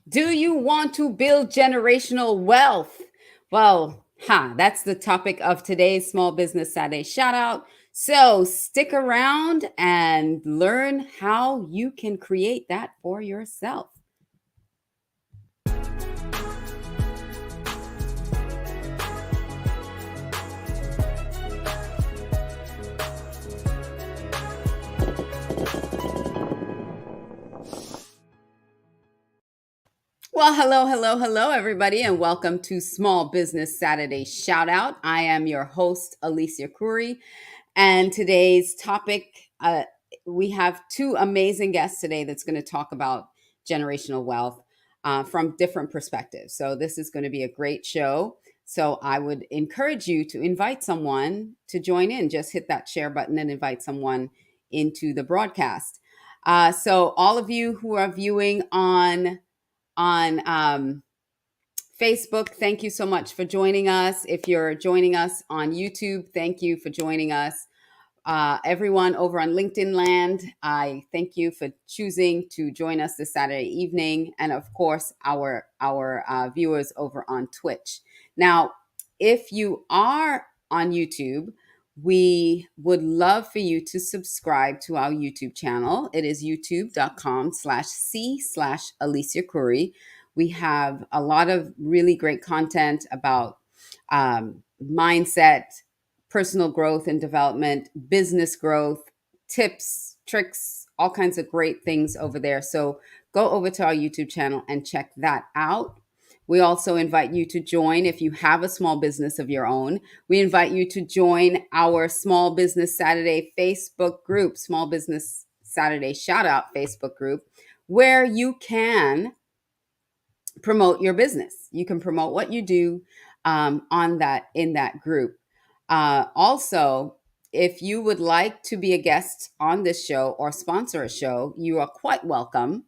Do you want to build generational wealth? Well, that's the topic of today's Small Business Saturday shout out. So stick around and learn how you can create that for yourself. Well, hello, everybody, and welcome to Small Business Saturday Shout Out. I am your host, Alicia Couri, and today's topic we have two amazing guests today that's going to talk about generational wealth from different perspectives. So, this is going to be a great show. So, I would encourage you to invite someone to join in. Just hit that share button and invite someone into the broadcast. So, all of you who are viewing on Facebook, thank you so much for joining us. If you're joining us on YouTube, thank you for joining us. Everyone over on LinkedIn land, I thank you for choosing to join us this Saturday evening. And of course, our viewers over on Twitch. Now, if you are on YouTube, we would love for you to subscribe to our YouTube channel. It is youtube.com/c/Alicia Couri. We have a lot of really great content about mindset, personal growth and development, business growth, tips, tricks, all kinds of great things over there. So go over to our YouTube channel and check that out. We also invite you to join if you have a small business of your own. We invite you to join our Small Business Saturday Facebook group, Small Business Saturday Shout Out Facebook group, where you can promote your business. You can promote what you do in that group. Also, if you would like to be a guest on this show or sponsor a show, you are quite welcome.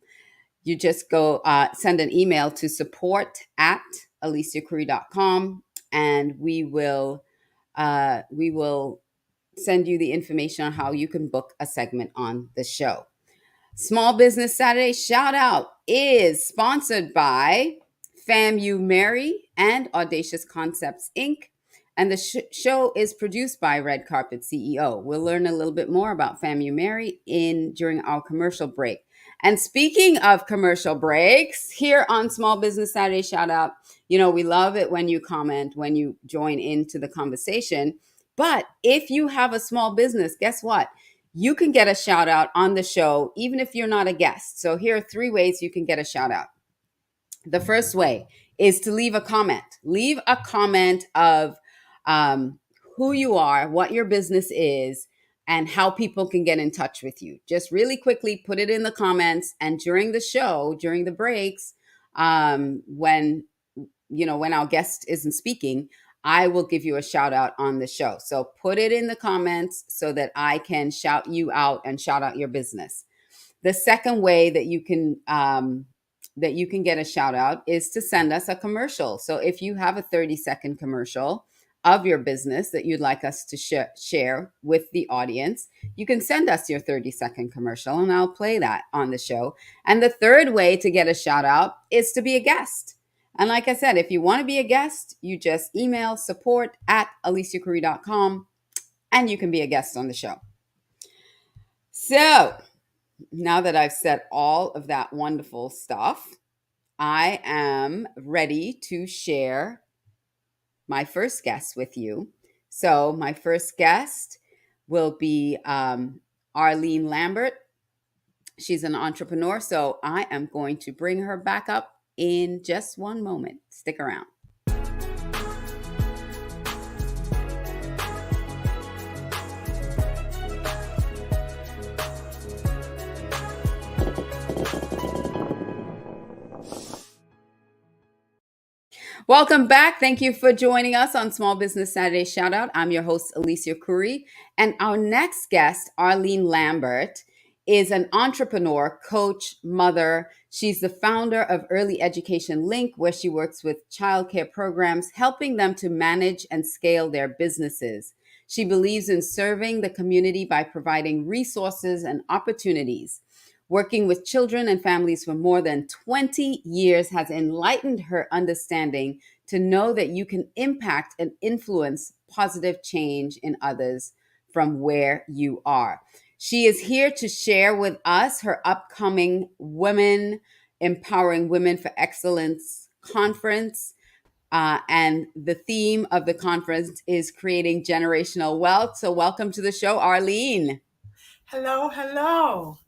You just go send an email to support@aliciacouri.com, and we will send you the information on how you can book a segment on the show. Small Business Saturday Shout Out is sponsored by FAMU Mary and Audacious Concepts Inc. And the show is produced by Red Carpet CEO. We'll learn a little bit more about FAMU Mary during our commercial break. And speaking of commercial breaks, here on Small Business Saturday Shout Out, we love it when you comment, when you join into the conversation. But if you have a small business, guess what? You can get a shout out on the show, even if you're not a guest. So here are 3 ways you can get a shout out. The first way is to leave a comment. Leave a comment of who you are, what your business is, and how people can get in touch with you. Just really quickly put it in the comments. And during the show, during the breaks, when our guest isn't speaking, I will give you a shout out on the show. So put it in the comments so that I can shout you out and shout out your business. The second way that you can get a shout out is to send us a commercial. So if you have a 30-second commercial of your business that you'd like us to share with the audience, you can send us your 30-second commercial and I'll play that on the show. And the third way to get a shout out is to be a guest. And like I said, if you want to be a guest, you just email support@aliciacouri.com and you can be a guest on the show. So now that I've said all of that wonderful stuff, I am ready to share my first guest with you. So my first guest will be Arlene Lambert. She's an entrepreneur, so I am going to bring her back up in just one moment. Stick around. Welcome back. Thank you for joining us on Small Business Saturday Shout Out. I'm your host, Alicia Couri. And our next guest, Arlene Lambert, is an entrepreneur, coach, mother. She's the founder of Early Education Link, where she works with childcare programs, helping them to manage and scale their businesses. She believes in serving the community by providing resources and opportunities. working with children and families for more than 20 years has enlightened her understanding to know that you can impact and influence positive change in others from where you are. She is here to share with us her upcoming Women Empowering Women for Excellence conference. And the theme of the conference is creating generational wealth. So, welcome to the show, Arlene. Hello, hello.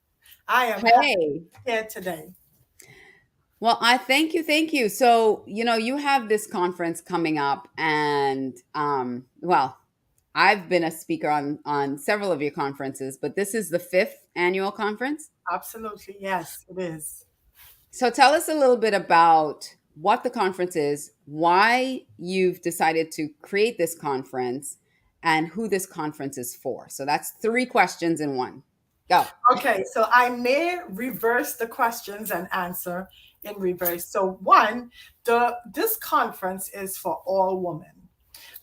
I am happy Hey. to be here today. Well, I thank you, thank you. So, you have this conference coming up, and well, I've been a speaker on several of your conferences, but this is the fifth annual conference. Absolutely, yes, it is. So, tell us a little bit about what the conference is, why you've decided to create this conference, and who this conference is for. So, that's three questions in one. Go. Okay, so I may reverse the questions and answer in reverse. So one, this conference is for all women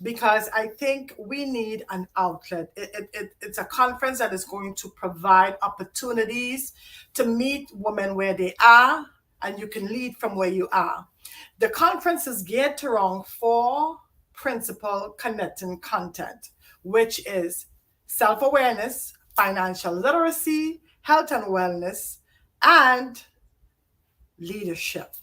because I think we need an outlet. It's a conference that is going to provide opportunities to meet women where they are, and you can lead from where you are. The conference is geared around four principal connecting content, which is self awareness, financial literacy, health and wellness, and leadership.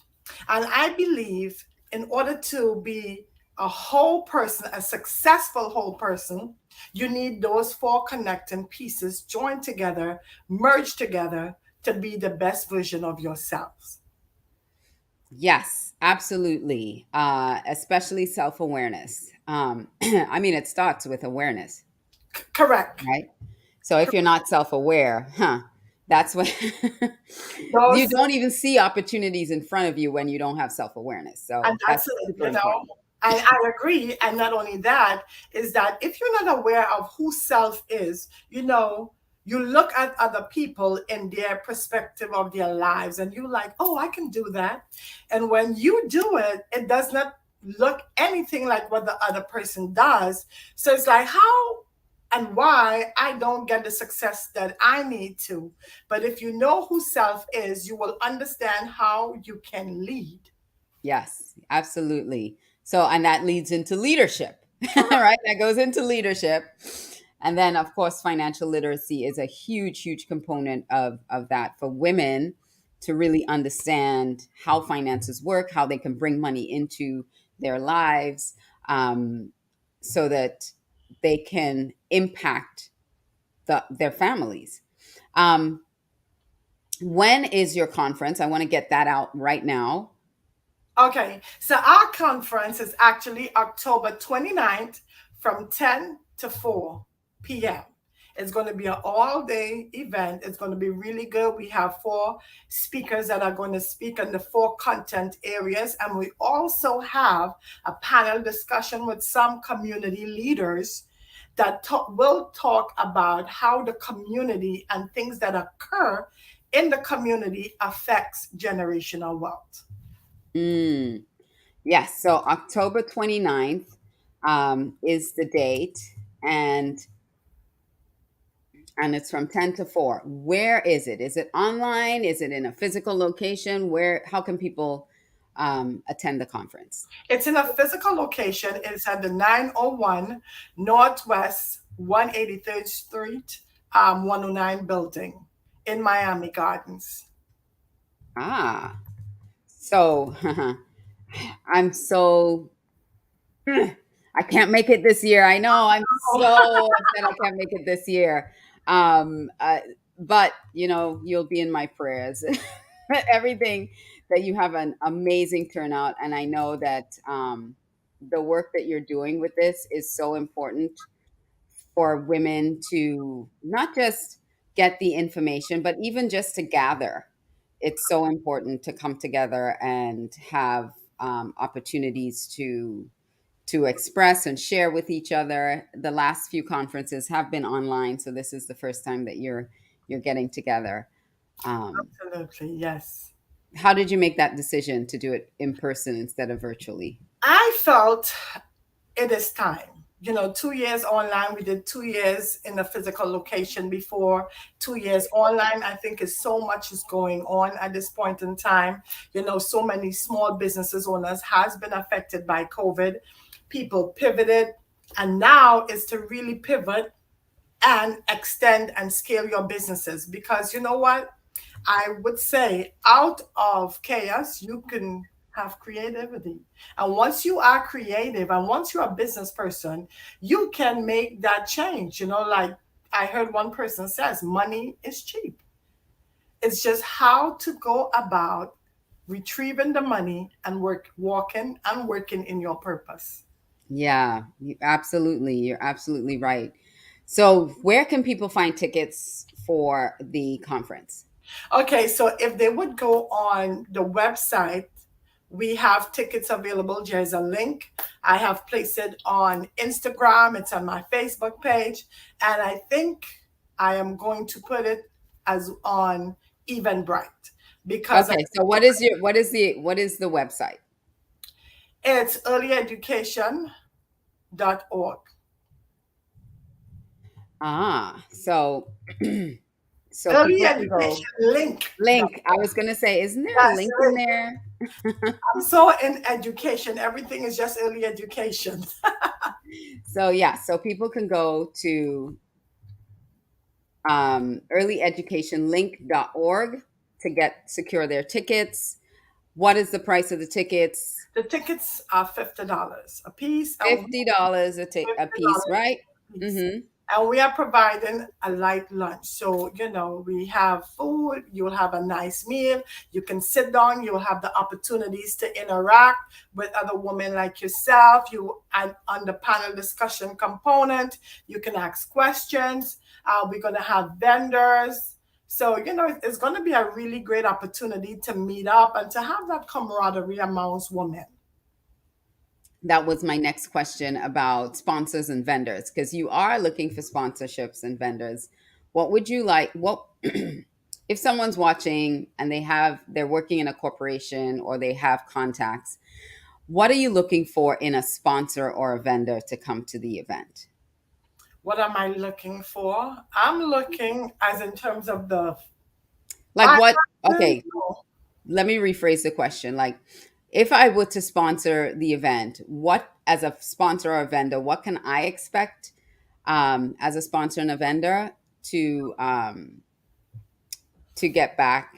And I believe in order to be a whole person, a successful whole person, you need those four connecting pieces joined together, merged together to be the best version of yourselves. Yes, absolutely. Especially self awareness. I mean, it starts with awareness, Correct. right? So if you're not self aware, that's when you Those don't even see opportunities in front of you when you don't have self awareness. And So that's that's it, super you know. important. And I agree. And not only that, is that if you're not aware of who self is, you look at other people in their perspective of their lives and you like, oh, I can do that. And when you do it, it does not look anything like what the other person does. So it's like, how and why I don't get the success that I need to. But if you know who self is, you will understand how you can lead. Yes, absolutely. So, and that leads into leadership, Correct. right? That goes into leadership. And then, of course, financial literacy is a huge, huge component of that for women to really understand how finances work, how they can bring money into their lives, um, so that they can impact their families. Um, when is your conference? I want to get that out right now. Okay, so our conference is actually October 29th from 10 to 4 p.m. It's going to be an all day event. It's going to be really good. We have four speakers that are going to speak on the four content areas. And we also have a panel discussion with some community leaders that will talk about how the community and things that occur in the community affects generational wealth. Mm. Yes, so October 29th is the date, and it's from 10 to 4. Where is it? Is it online? Is it in a physical location? Where how can people attend the conference? It's in a physical location. It's at the 901 Northwest 183rd Street, 109 building in Miami Gardens. Ah, so I'm so I can't make it this year. I know I'm so upset I can't make it this year. Um, uh, but you'll be in my prayers. Everything that you have an amazing turnout, and I know that the work that you're doing with this is so important for women to not just get the information, but even just to gather. It's so important to come together and have opportunities to express and share with each other. The last few conferences have been online, so this is the first time that you're getting together. Um, Absolutely, yes. how did you make that decision to do it in person instead of virtually? I felt it is time. 2 years online. We did 2 years in a physical location before, 2 years online. I think is so much is going on at this point in time. So many small businesses owners has been affected by COVID. People pivoted, and now is to really pivot and extend and scale your businesses, because you know what? I would say out of chaos, you can have creativity. And once you are creative and once you're a business person, you can make that change. Like I heard one person says, money is cheap. It's just how to go about retrieving the money and walking and working in your purpose. Yeah, absolutely. You're absolutely right. So, where can people find tickets for the conference? Okay, so if they would go on the website, we have tickets available. There's a link. I have placed it on Instagram. It's on my Facebook page. And I think I am going to put it as on Eventbrite, because Okay, so what is the website? it's earlyeducation.org. Ah, so so Early people can go education link. link. I was gonna say, isn't there a That's link in link. there? I'm so in education. Everything is just early education. So yeah, so people can go to earlyeducationlink.org to get secure their tickets. What is the price of the tickets? The tickets are $50 a piece. And $50 a piece, $50 right? a piece. Mm-hmm. And we are providing a light lunch. So, we have food, you'll have a nice meal, you can sit down, you'll have the opportunities to interact with other women like yourself. And on the panel discussion component, you can ask questions. We're going to have vendors. So, it's going to be a really great opportunity to meet up and to have that camaraderie amongst women. That was my next question about sponsors and vendors, because you are looking for sponsorships and vendors. What would you like? What if someone's watching and they're working in a corporation or they have contacts? What are you looking for in a sponsor or a vendor to come to the event? What am I looking for? I'm looking as in terms of the Like what? finances. Okay, let me rephrase the question. Like, if I were to sponsor the event, what, as a sponsor or a vendor, what can I expect as a sponsor and a vendor to get back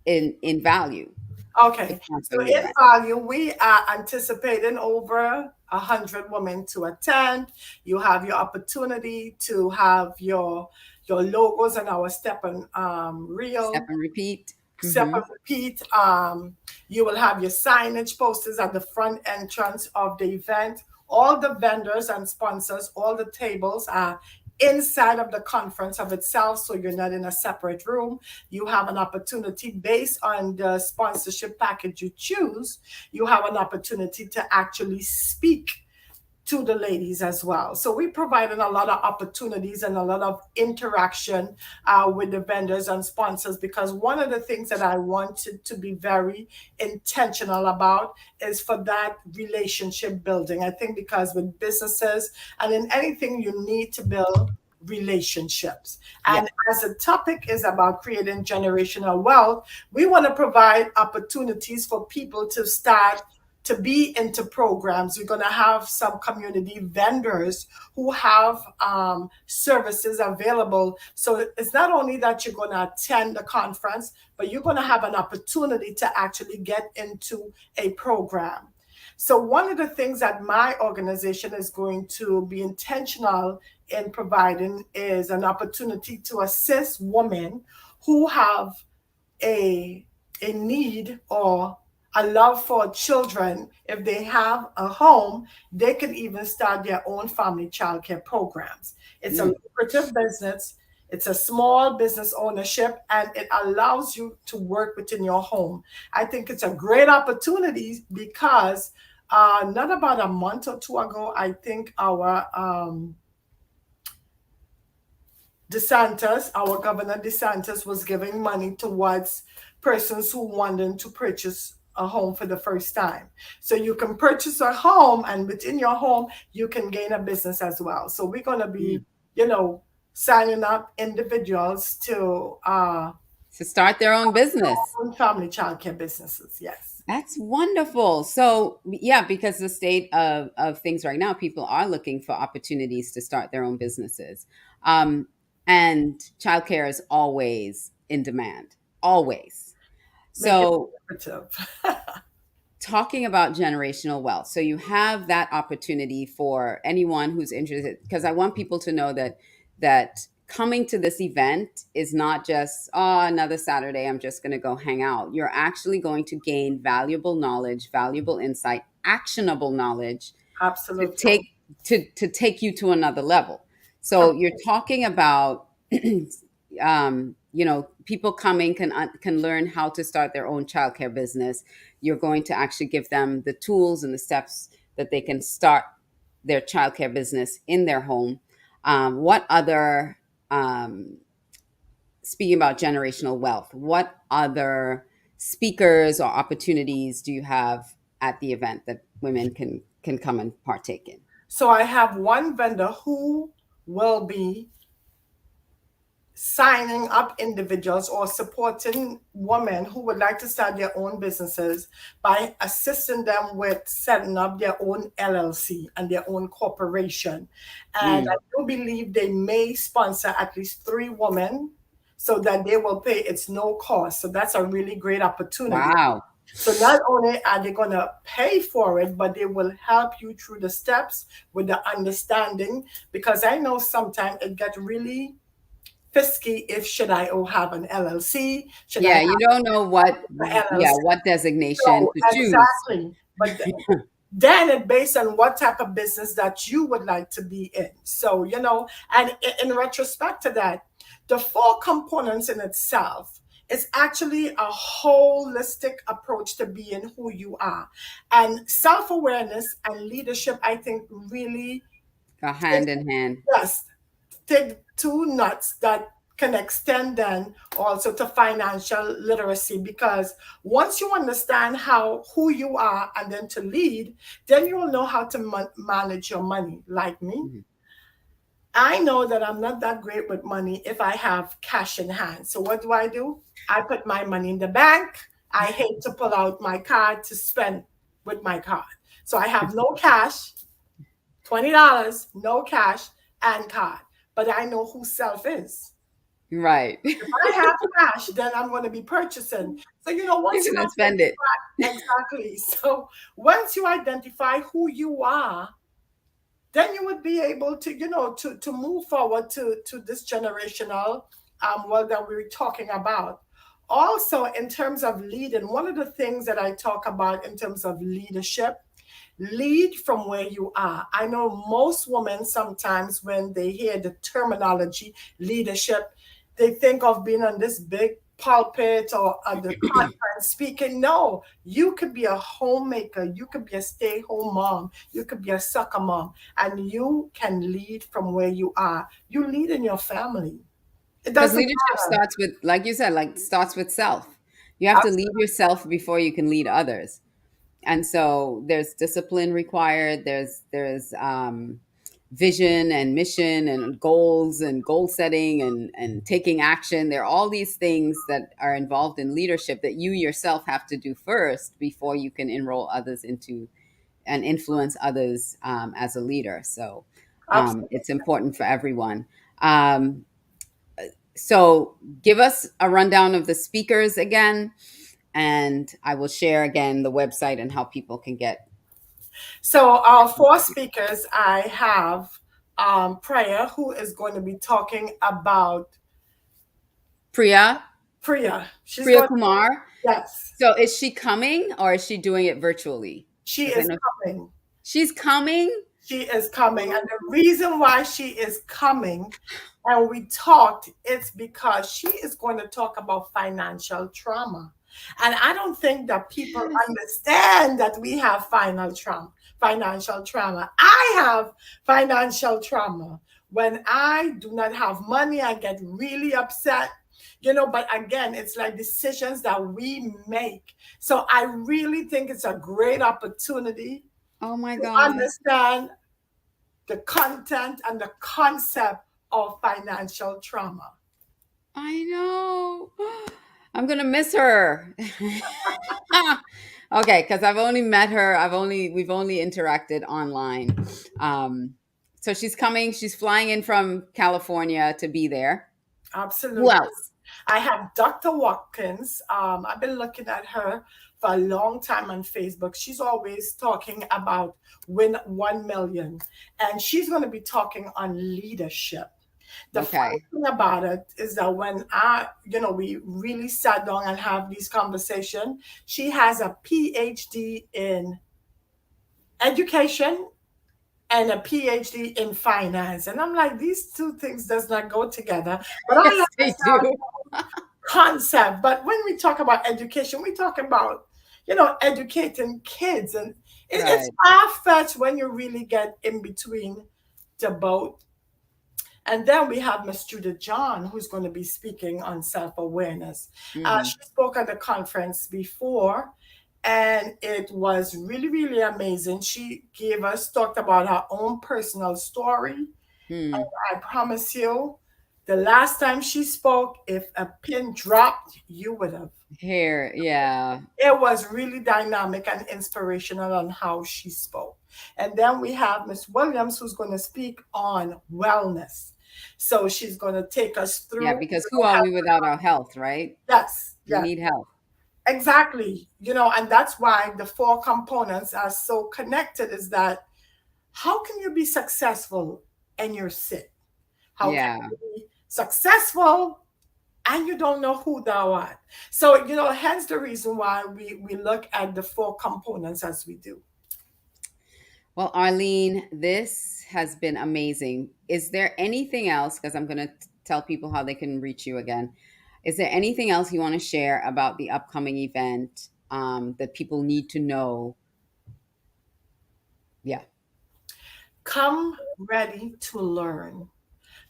in value for Okay, so sponsoring the in event? value, we are anticipating over 100 women to attend. You have your opportunity to have your logos and our step and Step reel. and repeat. Step Hmm. and repeat. You will have your signage posters at the front entrance of the event. All the vendors and sponsors, all the tables are inside of the conference of itself, so you're not in a separate room. You have an opportunity based on the sponsorship package you choose. You have an opportunity to actually speak to the ladies as well. So we provided a lot of opportunities and a lot of interaction with the vendors and sponsors, because one of the things that I wanted to be very intentional about is for that relationship building. I think because with businesses and in anything, you need to build relationships. Yeah. And as the topic is about creating generational wealth, we want to provide opportunities for people to start to be into programs. We're going to have some community vendors who have services available. So it's not only that you're going to attend the conference, but you're going to have an opportunity to actually get into a program. So one of the things that my organization is going to be intentional in providing is an opportunity to assist women who have a need or a love for children. If they have a home, they can even start their own family childcare programs. It's a Mm. lucrative business. It's a small business ownership, and it allows you to work within your home. I think it's a great opportunity because not about a month or two ago, I think our Governor DeSantis was giving money towards persons who wanted to purchase a home for the first time. So you can purchase a home, and within your home, you can gain a business as well. So we're going to be, you know, signing up individuals To start their own business. own family childcare businesses. Yes. That's wonderful. So, yeah, because the state of things right now, people are looking for opportunities to start their own businesses. Um, and childcare is always in demand, always. Make it So, lucrative. talking about generational wealth. So you have that opportunity for anyone who's interested, because I want people to know that coming to this event is not just, oh, another Saturday, I'm just going to go hang out. You're actually going to gain valuable knowledge, valuable insight, actionable knowledge to Absolutely. take you to another level. So you're talking about people coming can learn how to start their own childcare business. You're going to actually give them the tools and the steps that they can start their childcare business in their home. What other Speaking about generational wealth, what other speakers or opportunities do you have at the event that women can come and partake in? So I have one vendor who will be signing up individuals or supporting women who would like to start their own businesses by assisting them with setting up their own LLC and their own corporation. And I do believe they may sponsor at least 3 women so that they will pay it's no cost. So that's a really great opportunity. Wow. So not only are they going to pay for it, but they will help you through the steps with the understanding, because I know sometimes it gets really fisky if should I have an LLC? Should I Yeah, have you don't know what an LLC? what designation So to choose. exactly. But then it based on what type of business that you would like to be in. So, and in retrospect to that, the 4 components in itself is actually a holistic approach to being who you are. And self-awareness and leadership, I think, really Go hand in hand. yes, take 2 nuts that can extend then also to financial literacy, because once you understand who you are and then to lead, then you will know how to manage your money. Like me, I know that I'm not that great with money if I have cash in hand. So what do? I put my money in the bank. I hate to pull out my card to spend with my card. So I have no cash, $20, no cash, and card. But I know who self is. Right. If I have cash, then I'm going to be purchasing. So, once You're you gonna spend it. exactly. So once you identify who you are, then you would be able to, to move forward to this generational world that we're talking about. Also, in terms of leading, one of the things that I talk about in terms of leadership, lead from where you are. I know most women sometimes when they hear the terminology leadership, they think of being on this big pulpit or at the conference speaking. No, you could be a homemaker, you could be a stay-home mom, you could be a soccer mom, and you can lead from where you are. You lead in your family. It Because doesn't leadership matter. starts with, like you said, starts with self. You have to lead yourself before you can lead others. And so there's discipline required. There's vision and mission and goals and goal setting and taking action. There are all these things that are involved in leadership that you yourself have to do first before you can enroll others into and influence others as a leader. So Absolutely. it's important for everyone. Um, so give us a rundown of the speakers again, and I will share again the website and how people can get. So our 4 speakers, I have Priya, who is going to be talking about Priya Priya. She's Priya going. Kumar. Yes, So is she coming or is she doing it virtually? she 'Cause I is know coming. she's coming. She is coming, and the reason why she is coming, and we talked, it's because she is going to talk about financial trauma. And I don't think that people Yes. understand that we have financial trauma. I have financial trauma. When I do not have money, I get really upset. But again, it's like decisions that we make. So I really think it's a great opportunity Oh my to God. understand the content and the concept of financial trauma. I know. I'm gonna miss her. Okay, because I've only met her. We've only interacted online. Um, so she's coming. She's flying in from California to be there. Who Absolutely. else? I have Dr. Watkins. I've been looking at her for a long time on Facebook. She's always talking about Win 1 million, and she's going to be talking on leadership. The funny Okay. thing about it is that when we really sat down and have these conversations, she has a PhD in education and a PhD in finance. And I'm like, these two things does not go together. But I Yes, they understand do. concept. But when we talk about education, we talk about, educating kids. And it's Right. far-fetched when you really get in between the boat. And then we have Miss Judith John, who's going to be speaking on self-awareness. Hmm. She spoke at the conference before, and it was really, really amazing. She talked about her own personal story. Hmm. I promise you, the last time she spoke, if a pin dropped, you would have. Here, yeah. It was really dynamic and inspirational on how she spoke. And then we have Miss Williams, who's going to speak on wellness. So she's going to take us Yeah, through. because who are we without our health, right? Yes, We yes, need health. exactly. And that's why the four components are so connected is that how can you be successful and you're sick? How can Yeah. you be successful and you don't know who thou art? So, hence the reason why we look at the four components as we do. Well, Arlene, this has been amazing. Is there anything else? Because I'm going to tell people how they can reach you again. Is there anything else you want to share about the upcoming event that people need to know? Yeah. Come ready to learn.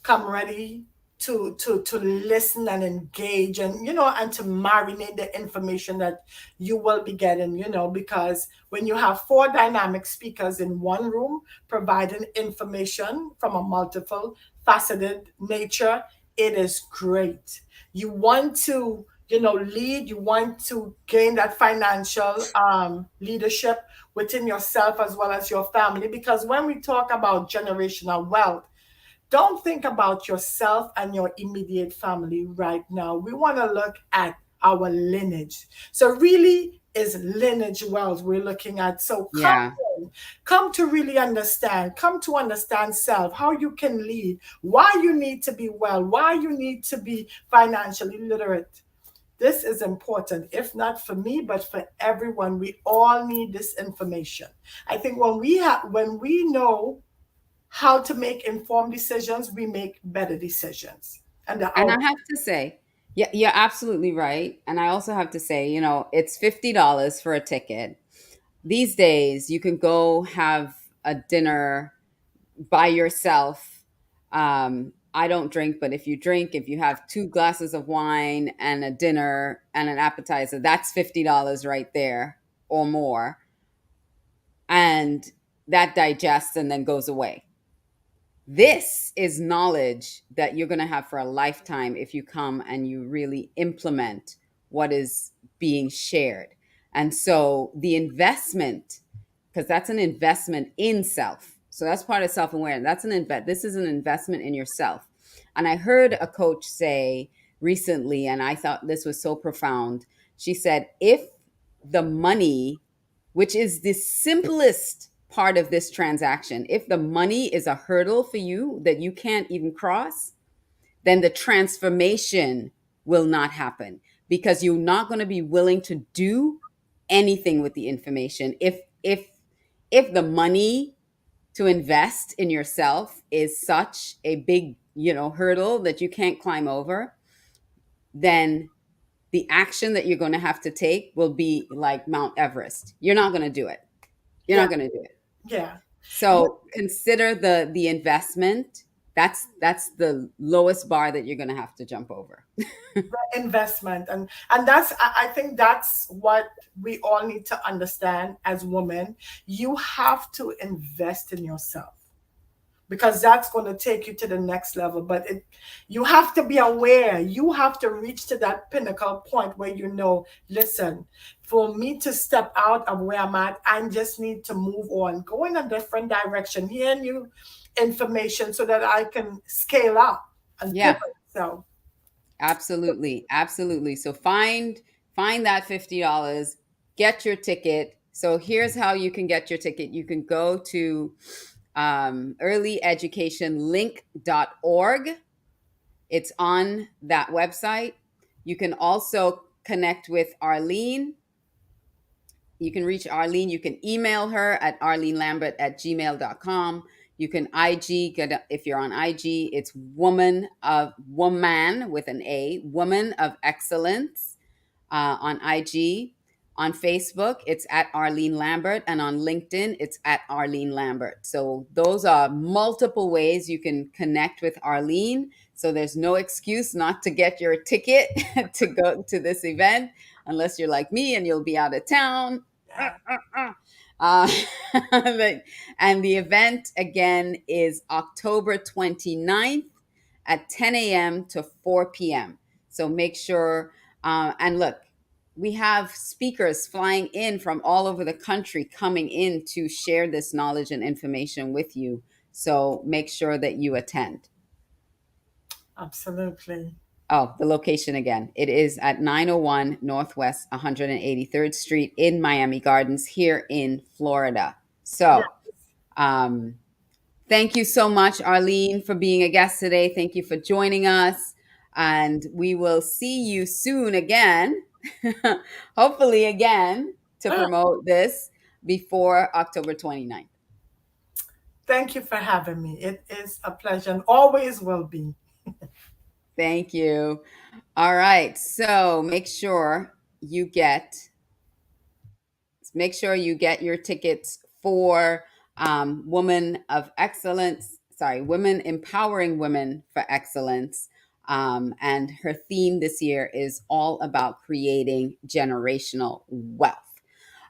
Come ready to listen and engage, and and to marinate the information that you will be getting, because when you have four dynamic speakers in one room providing information from a multiple faceted nature, it is great. You want to lead, you want to gain that financial leadership within yourself as well as your family, because when we talk about generational wealth, don't think about yourself and your immediate family right now. We want to look at our lineage. So really is lineage wealth we're looking at. So Yeah. come to really understand, come to understand self, how you can lead, why you need to be well, why you need to be financially literate. This is important, if not for me, but for everyone. We all need this information. I think when we know how to make informed decisions, we make better decisions. And the And out I have to say, yeah, you're absolutely right. And I also have to say, it's $50 for a ticket. These days, you can go have a dinner by yourself. I don't drink, but if you drink, if you have two glasses of wine and a dinner and an appetizer, that's $50 right there or more. And that digests and then goes away. This is knowledge that you're going to have for a lifetime if you come and you really implement what is being shared. And so the investment, because that's an investment in self. So that's part of self-awareness. This is an investment in yourself. And I heard a coach say recently, and I thought this was so profound. She said, if the money, which is the simplest part of this transaction, if the money is a hurdle for you that you can't even cross, then the transformation will not happen because you're not going to be willing to do anything with the information. If the money to invest in yourself is such a big, hurdle that you can't climb over, then the action that you're going to have to take will be like Mount Everest. You're not going to do it. You're Yeah, not going to do it. yeah. So consider the investment that's the lowest bar that you're going to have to jump over. Investment, and that's, I think that's what we all need to understand as women. You have to invest in yourself, because that's going to take you to the next level. But you have to be aware. You have to reach to that pinnacle point where you know, listen, for me to step out of where I'm at, I just need to move on, go in a different direction, hear new information so that I can scale up and Yeah, pivot. So, absolutely. Absolutely. So find that $50, get your ticket. So here's how you can get your ticket. You can go to earlyeducationlink.org. It's on that website. You can also connect with Arlene. You can reach Arlene. You can email her at arlenelambert@gmail.com. You can IG, if you're on IG, it's woman with an A, woman of excellence on IG. On Facebook, it's at Arlene Lambert, and on LinkedIn, it's at Arlene Lambert. So those are multiple ways you can connect with Arlene. So there's no excuse not to get your ticket to go to this event, unless you're like me and you'll be out of town. yeah. Uh, and the event again is October 29th at 10 a.m. to 4 p.m. So make sure, and look, we have speakers flying in from all over the country coming in to share this knowledge and information with you. So make sure that you attend. Absolutely. Oh, the location again. It is at 901 Northwest 183rd Street in Miami Gardens here in Florida. Yeah. So, thank you so much, Arlene, for being a guest today. Thank you for joining us. And we will see you soon again, hopefully again, to promote this before October 29th. Thank you for having me. It is a pleasure and always will be. Thank you. All right. So make sure you get your tickets for Women of Excellence. Sorry, Women Empowering Women for Excellence. And her theme this year is all about creating generational wealth.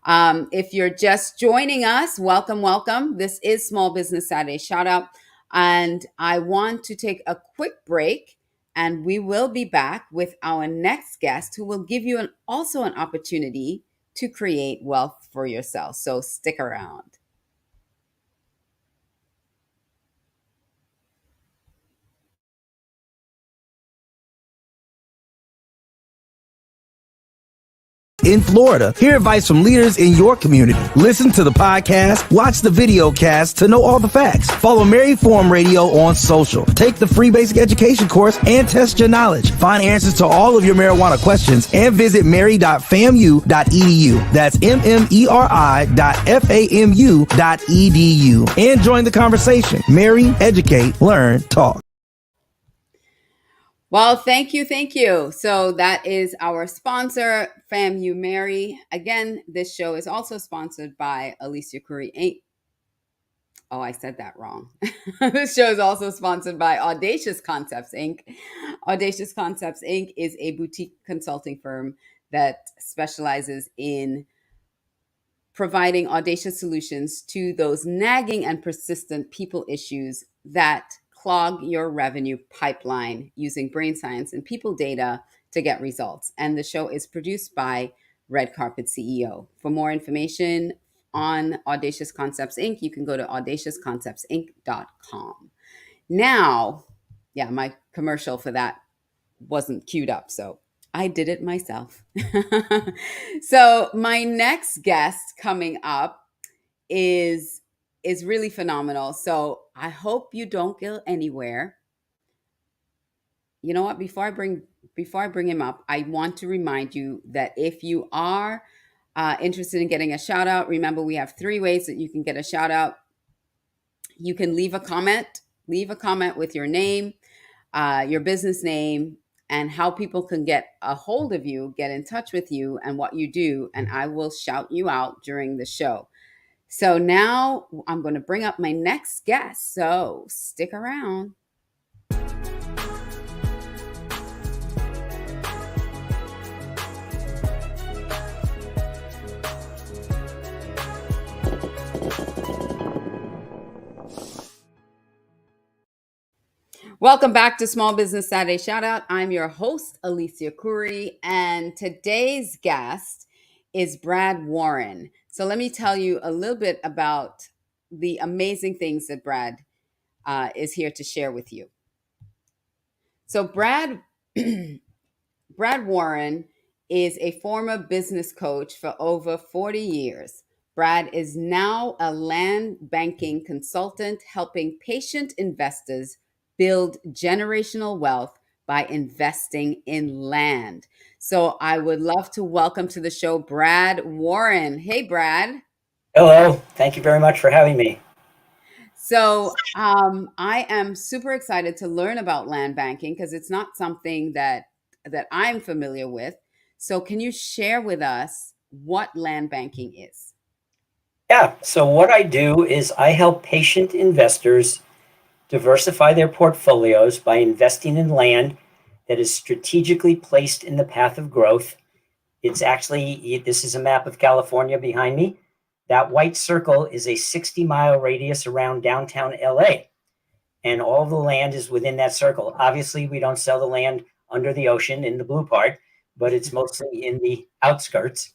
If you're just joining us, welcome, welcome. This is Small Business Saturday Shout Out. And I want to take a quick break, and we will be back with our next guest who will give you also an opportunity to create wealth for yourself. So stick around. In Florida, hear advice from leaders in your community. Listen to the podcast, watch the video cast to know all the facts. Follow Mary Forum Radio on social. Take the free basic education course and test your knowledge. Find answers to all of your marijuana questions and visit mary.famu.edu. That's mmeri.famu.edu. And join the conversation. Mary, educate, learn, talk. Well, thank you. Thank you. So that is our sponsor, FAMU Mary. Again, this show is also sponsored by Alicia Couri Inc. Oh, I said that wrong. This show is also sponsored by Audacious Concepts Inc. Audacious Concepts Inc. is a boutique consulting firm that specializes in providing audacious solutions to those nagging and persistent people issues that clog your revenue pipeline using brain science and people data to get results. And the show is produced by Red Carpet CEO. For more information on Audacious Concepts Inc., you can go to audaciousconceptsinc.com. Now, yeah, my commercial for that wasn't queued up, so I did it myself. So my next guest coming up is really phenomenal. So I hope you don't go anywhere. You know what? Before I bring him up, I want to remind you that if you are interested in getting a shout out, remember we have 3 ways that you can get a shout out. You can leave a comment with your name, your business name, and how people can get a hold of you, get in touch with you, and what you do, and I will shout you out during the show. So now I'm going to bring up my next guest. So stick around. Welcome back to Small Business Saturday Shout Out. I'm your host, Alicia Couri, and today's guest is Brad Warren. So let me tell you a little bit about the amazing things that Brad is here to share with you. So Brad Warren is a former business coach for over 40 years. Brad is now a land banking consultant helping patient investors build generational wealth by investing in land. So I would love to welcome to the show Brad Warren. Hey, Brad. Hello. Thank you very much for having me. So I am super excited to learn about land banking because it's not something that I'm familiar with. So can you share with us what land banking is? Yeah. So what I do is I help patient investors diversify their portfolios by investing in land that is strategically placed in the path of growth. It's actually, this is a map of California behind me. That white circle is a 60-mile radius around downtown LA. And all the land is within that circle. Obviously, we don't sell the land under the ocean in the blue part, but it's mostly in the outskirts.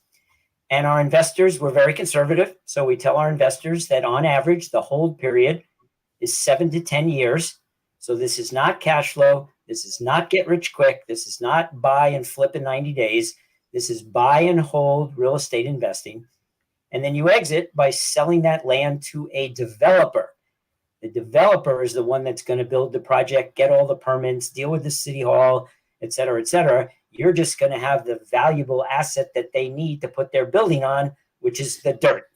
And our investors, we're very conservative. So we tell our investors that on average, the hold period is 7 to 10 years. So this is not cash flow. This is not get rich quick. This is not buy and flip in 90 days. This is buy and hold real estate investing. And then you exit by selling that land to a developer. The developer is the one that's going to build the project, get all the permits, deal with the city hall, et cetera, et cetera. You're just going to have the valuable asset that they need to put their building on, which is the dirt.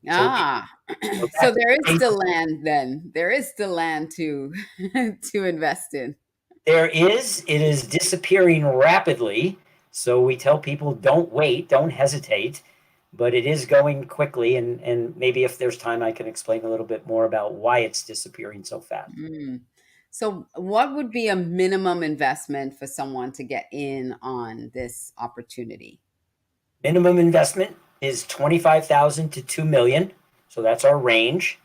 So there is still land then. There is still land to invest in. There is. It is disappearing rapidly. So we tell people don't wait, don't hesitate. But it is going quickly, and maybe if there's time, I can explain a little bit more about why it's disappearing so fast. So what would be a minimum investment for someone to get in on this opportunity? Minimum investment is $25,000 to $2 million. So that's our range.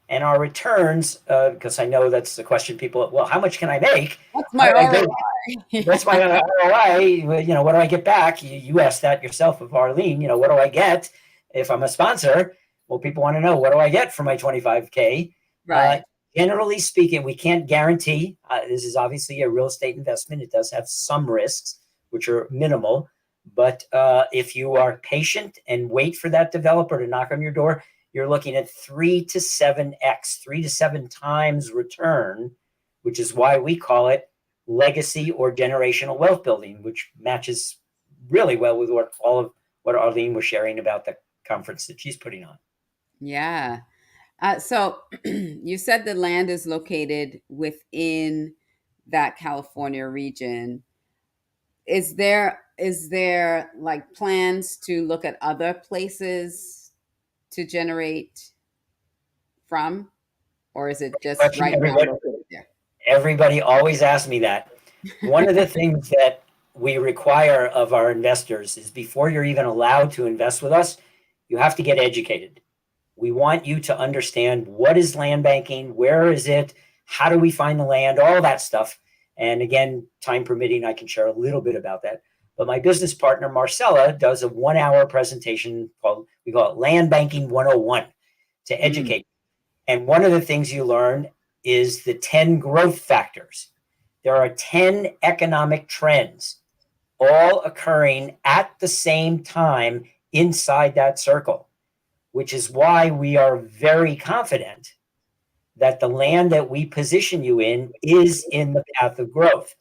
And our returns, because I know that's the question people, well, how much can I make? What's my ROI? What's my ROI? You know, what do I get back? You asked that yourself of Arlene, you know, what do I get if I'm a sponsor? Well, people want to know, what do I get for my 25K? Right. Generally speaking, we can't guarantee. This is obviously a real estate investment. It does have some risks, which are minimal. But if you are patient and wait for that developer to knock on your door, you're looking at 3 to 7x, 3 to 7 times return, which is why we call it legacy or generational wealth building, which matches really well with what all of what Arlene was sharing about the conference that she's putting on. Yeah. So you said the land is located within that California region. Is there like plans to look at other places to generate from, or is it just right now located there? Everybody always asks me that. One of the things that we require of our investors is before you're even allowed to invest with us, you have to get educated. We want you to understand what is land banking, where is it, how do we find the land, all that stuff. And again, time permitting, I can share a little bit about that. But my business partner, Marcella, does a 1-hour presentation we call it Land Banking 101 to educate. And one of the things you learn is the 10 growth factors. There are 10 economic trends all occurring at the same time inside that circle, which is why we are very confident that the land that we position you in is in the path of growth.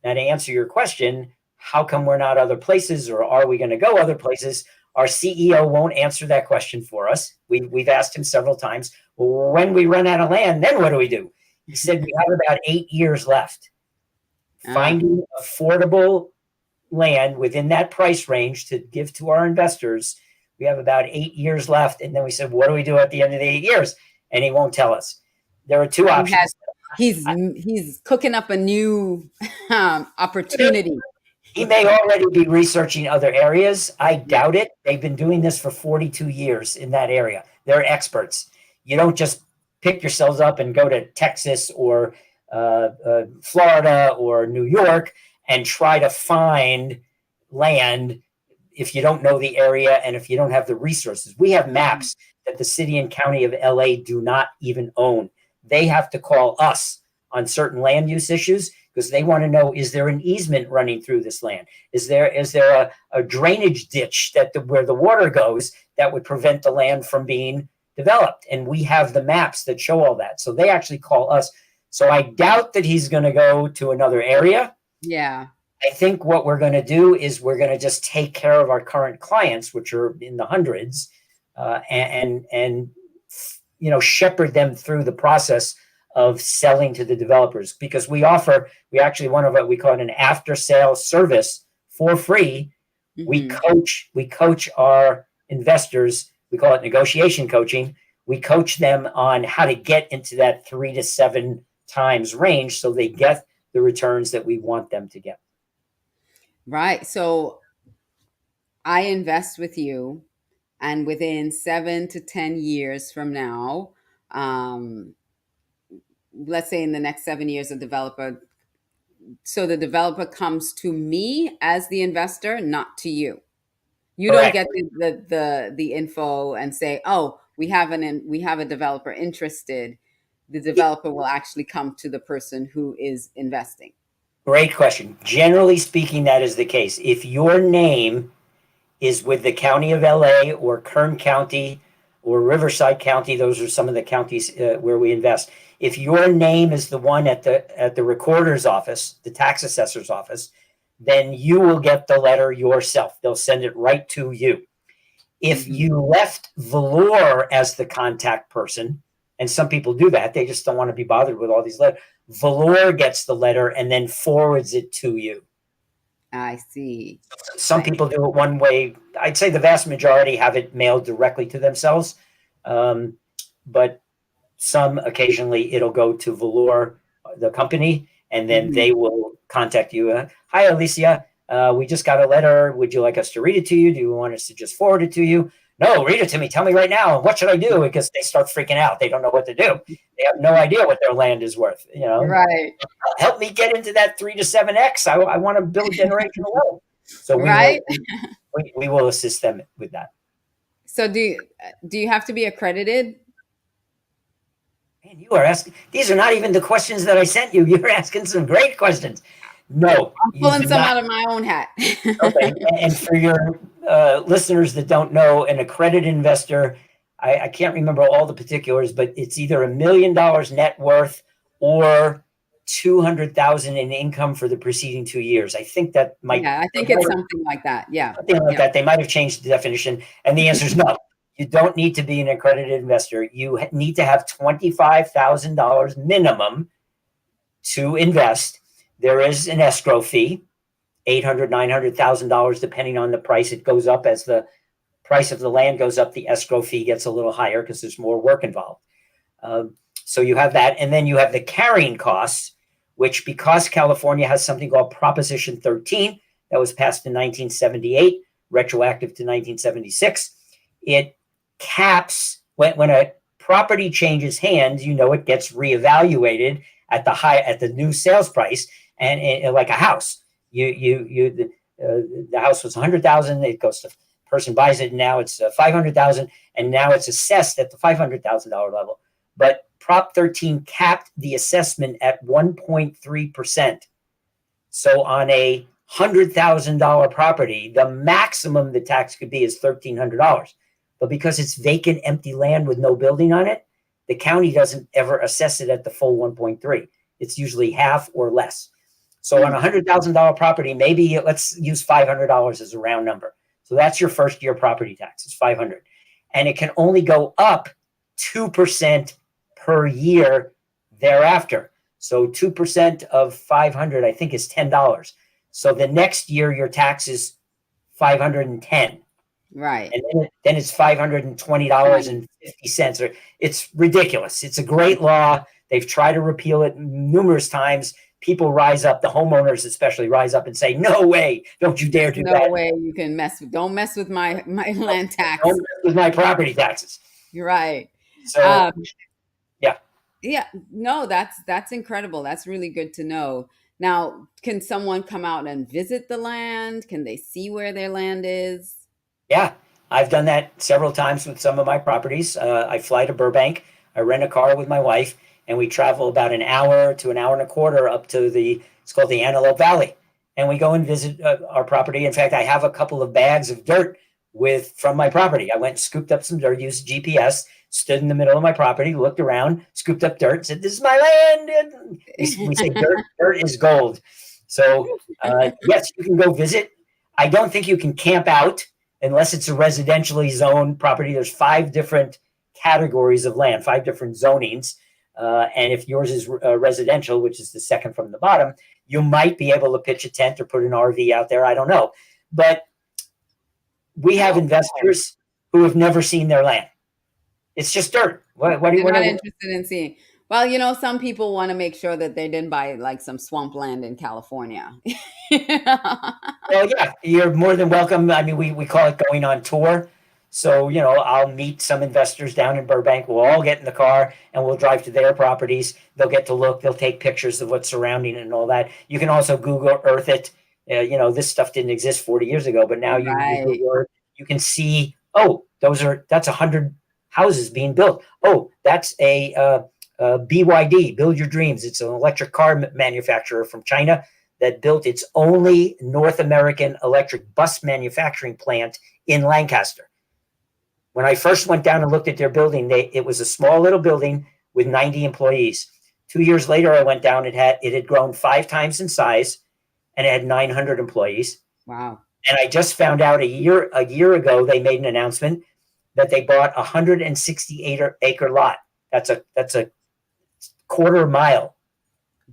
Now, to answer your question, how come we're not other places, or are we going to go other places? Our CEO won't answer that question for us. We've asked him several times, well, when we run out of land, then what do we do? He said, we have about 8 years left. Finding affordable land within that price range to give to our investors, we have about 8 years left. And then we said, what do we do at the end of the 8 years? And he won't tell us. There are two options. He's cooking up a new opportunity. He may already be researching other areas. I doubt it. They've been doing this for 42 years in that area. They're experts. You don't just pick yourselves up and go to Texas or Florida or New York and try to find land if you don't know the area and if you don't have the resources. We have maps that the city and county of LA do not even own. They have to call us on certain land use issues because they want to know, is there an easement running through this land? Is there a drainage ditch where the water goes that would prevent the land from being developed? And we have the maps that show all that. So they actually call us. So I doubt that he's going to go to another area. Yeah. I think what we're going to do is we're going to just take care of our current clients, which are in the hundreds, and shepherd them through the process of selling to the developers, because we call it an after sales service for free. Mm-hmm. We coach our investors. We call it negotiation coaching. We coach them on how to get into that 3 to 7 times range so they get the returns that we want them to get. Right. So I invest with you, and within 7 to 10 years from now, let's say in the next 7 years, the developer comes to me as the investor, not to you. You Correct. Don't get the info and say, oh, we have a developer interested. The developer will actually come to the person who is investing. Great question. Generally speaking, that is the case. If your name is with the county of LA or Kern County or Riverside County, those are some of the counties where we invest. If your name is the one at the recorder's office, the tax assessor's office, then you will get the letter yourself. They'll send it right to you. If you left Valor as the contact person, and some people do that, they just don't want to be bothered with all these letters. Valor gets the letter and then forwards it to you. I see. Some people do it one way. I'd say the vast majority have it mailed directly to themselves. But some occasionally it'll go to Valor, the company, and then they will contact you. Hi, Alicia. We just got a letter. Would you like us to read it to you? Do you want us to just forward it to you? No, read it to me. Tell me right now. What should I do? Because they start freaking out. They don't know what to do. They have no idea what their land is worth. Right. Help me get into that 3 to 7x. I want to build generational wealth. So we will assist them with that. So do you have to be accredited? Man, you are asking. These are not even the questions that I sent you. You're asking some great questions. No, I'm pulling some out of my own hat. Okay, and for your listeners that don't know, an accredited investor, I can't remember all the particulars, but it's either $1 million net worth or 200,000 in income for the preceding 2 years. I think that might. Yeah, I think it's something like that. Yeah, something like that. They might have changed the definition, and the answer is no. You don't need to be an accredited investor. You need to have $25,000 minimum to invest. There is an escrow fee, $800,000, $900,000, depending on the price. It goes up as the price of the land goes up. The escrow fee gets a little higher because there's more work involved. So you have that. And then you have the carrying costs, which because California has something called Proposition 13 that was passed in 1978, retroactive to 1976, it caps when a property changes hands, it gets reevaluated at the new sales price. And like a house, the house was 100,000. It goes to person buys it. Now it's 500,000, and now it's assessed at the $500,000 level. But Prop 13 capped the assessment at 1.3%. So on a $100,000 property, the maximum the tax could be is $1,300. But because it's vacant, empty land with no building on it, the county doesn't ever assess it at the full 1.3. It's usually half or less. So on a $100,000 property, maybe let's use $500 as a round number. So that's your first year property tax. It's $500. And it can only go up 2% per year thereafter. So 2% of 500, I think, is $10. So the next year, your tax is $510. Right. And then it's $520.50. It's ridiculous. It's a great law. They've tried to repeal it numerous times. People rise up, the homeowners especially rise up and say, no way, don't you dare do that. No way you can don't mess with my land tax. Don't mess with my property taxes. You're right. So, yeah. Yeah, no, that's incredible. That's really good to know. Now, can someone come out and visit the land? Can they see where their land is? Yeah, I've done that several times with some of my properties. I fly to Burbank, I rent a car with my wife, and we travel about an hour to an hour and a quarter up to it's called the Antelope Valley. And we go and visit our property. In fact, I have a couple of bags of dirt from my property. I went and scooped up some dirt, used GPS, stood in the middle of my property, looked around, scooped up dirt, said, "This is my land." And we say dirt is gold. So yes, you can go visit. I don't think you can camp out unless it's a residentially zoned property. There's 5 different categories of land, 5 different zonings. And if yours is residential, which is the second from the bottom, you might be able to pitch a tent or put an RV out there. I don't know. But we have investors who have never seen their land. It's just dirt. What do you want They're to not interested in seeing. Well, you know, some people want to make sure that they didn't buy like some swampland in California. Well, yeah, you're more than welcome. I mean, we call it going on tour. So, I'll meet some investors down in Burbank. We'll all get in the car and we'll drive to their properties. They'll get to look, they'll take pictures of what's surrounding it and all that. You can also Google Earth it. This stuff didn't exist 40 years ago, but now you Google Earth, you can see, oh, that's 100 houses being built. Oh, that's a BYD, Build Your Dreams. It's an electric car manufacturer from China that built its only North American electric bus manufacturing plant in Lancaster. When I first went down and looked at their building, it was a small little building with 90 employees. 2 years later, I went down. It had grown 5 times in size, and it had 900 employees. Wow! And I just found out a year ago they made an announcement that they bought a 168-acre lot. That's a quarter mile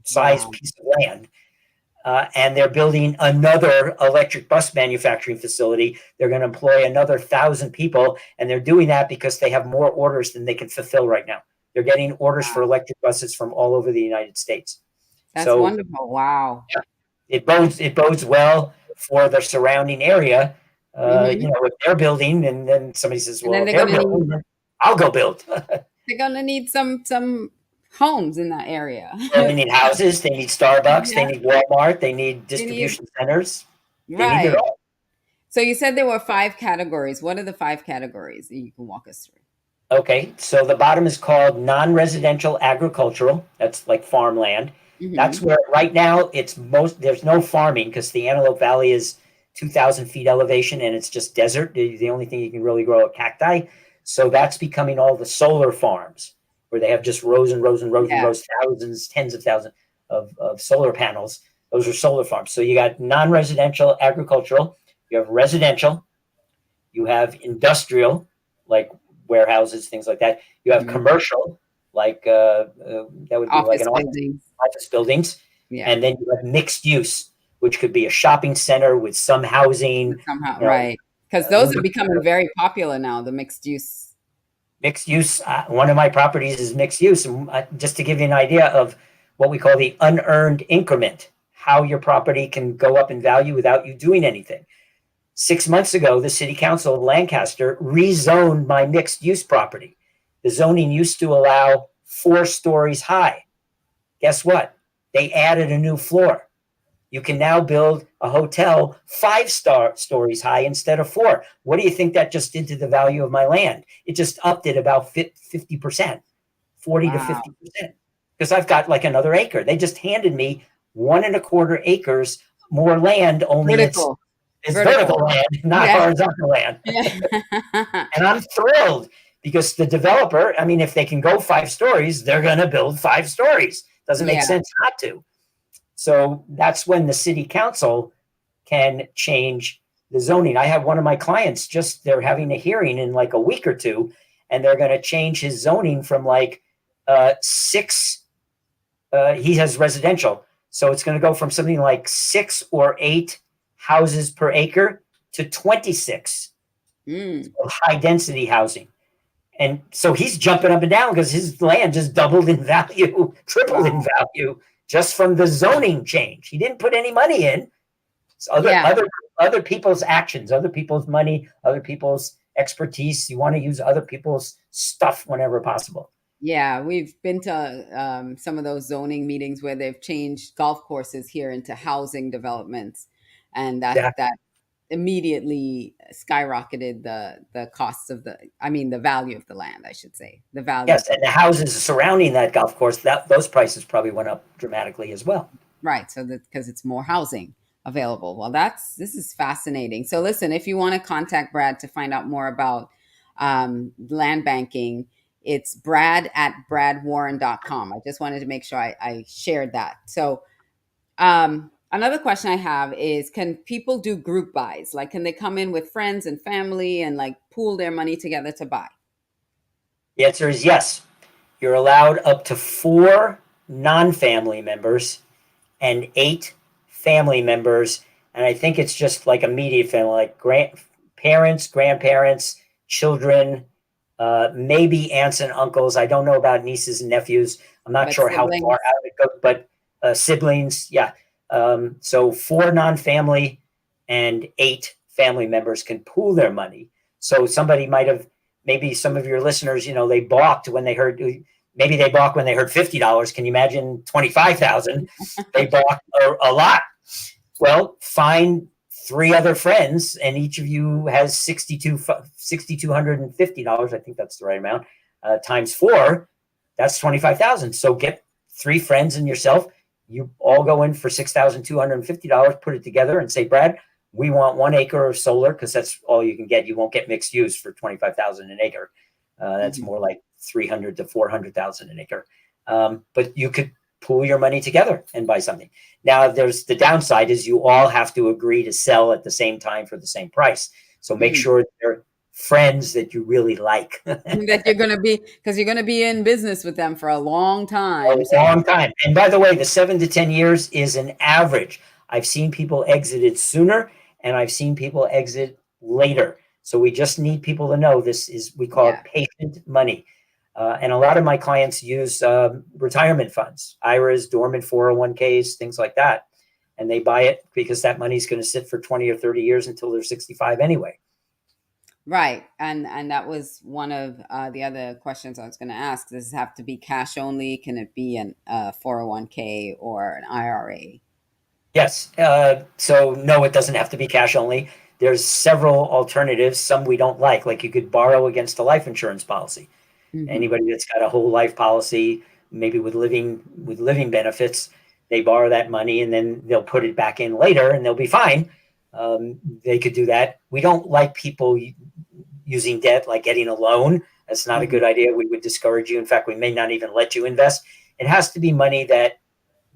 size piece of land. And they're building another electric bus manufacturing facility. They're going to employ another 1,000 people, and they're doing that because they have more orders than they can fulfill right now. They're getting orders for electric buses from all over the United States. That's wonderful. Wow. Yeah, it bodes well for the surrounding area. If they're building, and then somebody says, "Well, if they're building, I'll go build." They're going to need some homes in that area. They need houses, they need Starbucks, they need Walmart, they need distribution centers. Right. They need it all. So you said there were 5 categories. What are the 5 categories that you can walk us through? Okay, so the bottom is called non-residential agricultural. That's like farmland. Mm-hmm. That's where right now there's no farming because the Antelope Valley is 2,000 feet elevation and it's just desert. The only thing you can really grow are cacti. So that's becoming all the solar farms, where they have just rows and rows and rows and rows, thousands, tens of thousands of solar panels. Those are solar farms. So you got non-residential agricultural, you have residential, you have industrial, like warehouses, things like that. You have commercial, like that would be like an office buildings. Yeah. And then you have mixed use, which could be a shopping center with some housing. Right. Because those are becoming very popular now, the mixed use. Mixed use. One of my properties is mixed use. And just to give you an idea of what we call the unearned increment, how your property can go up in value without you doing anything. 6 months ago, the city council of Lancaster rezoned my mixed use property. The zoning used to allow 4 stories high. Guess what? They added a new floor. You can now build a hotel 5 stories high instead of 4. What do you think that just did to the value of my land? It just upped it about 50%, 40 to 50%, because I've got like another acre. They just handed me 1.25 acres more land. Only vertical. It's vertical land, not horizontal land. And I'm thrilled because the developer, I mean, if they can go 5 stories, they're going to build 5 stories. Doesn't make sense not to. So that's when the city council can change the zoning. I have one of my clients they're having a hearing in like a week or 2, and they're going to change his zoning from like 6. He has residential. So it's going to go from something like 6 or 8 houses per acre to 26 high density housing. And so he's jumping up and down because his land just doubled in value, tripled in value just from the zoning change. He didn't put any money in. It's other people's actions, other people's money, other people's expertise. You want to use other people's stuff whenever possible. Yeah, we've been to some of those zoning meetings where they've changed golf courses here into housing developments, and that immediately skyrocketed the costs of the value of the land, I should say, the value of Yes, the and the houses surrounding that golf course, that those prices probably went up dramatically as well. right. So that because it's more housing available. Well, this is fascinating. So listen, if you want to contact Brad to find out more about land banking, it's brad@bradwarren.com. I just wanted to make sure I shared that. So another question I have is, can people do group buys? Like, can they come in with friends and family and like pool their money together to buy? The answer is yes. You're allowed up to 4 non-family members and 8 family members. And I think it's just like immediate family, like parents, grandparents, children, maybe aunts and uncles. I don't know about nieces and nephews. I'm not But sure how siblings, far out it goes, but siblings, yeah. So 4 non-family and 8 family members can pool their money. So somebody might have, maybe some of your listeners, they balked when they heard, maybe they balked when they heard $50. Can you imagine 25,000? They balked a lot. Well, find 3 other friends, and each of you has $6,250. I think that's the right amount. Times 4, that's 25,000. So get 3 friends and yourself. You all go in for $6,250. Put it together and say, Brad, we want 1 acre of solar, because that's all you can get. You won't get mixed use for 25,000 an acre. That's more like 300 to 400,000 an acre. But you could pool your money together and buy something. Now, there's the downside is you all have to agree to sell at the same time for the same price. So make sure they're friends that you really like. that you're going to be, because you're going to be in business with them for a long time. A long time. And by the way, the 7 to 10 years is an average. I've seen people exited sooner, and I've seen people exit later. So we just need people to know this is, we call it patient money. And a lot of my clients use retirement funds, IRAs, dormant 401ks, things like that. And they buy it because that money is going to sit for 20 or 30 years until they're 65 anyway. Right. And that was one of the other questions I was going to ask. Does it have to be cash only? Can it be an 401k or an IRA? Yes. So no, it doesn't have to be cash only. There's several alternatives. Some we don't like you could borrow against a life insurance policy. Anybody that's got a whole life policy, maybe with living benefits, they borrow that money and then they'll put it back in later and they'll be fine. They could do that. We don't like people using debt, like getting a loan. That's not a good idea. We would discourage you. In fact, we may not even let you invest. It has to be money that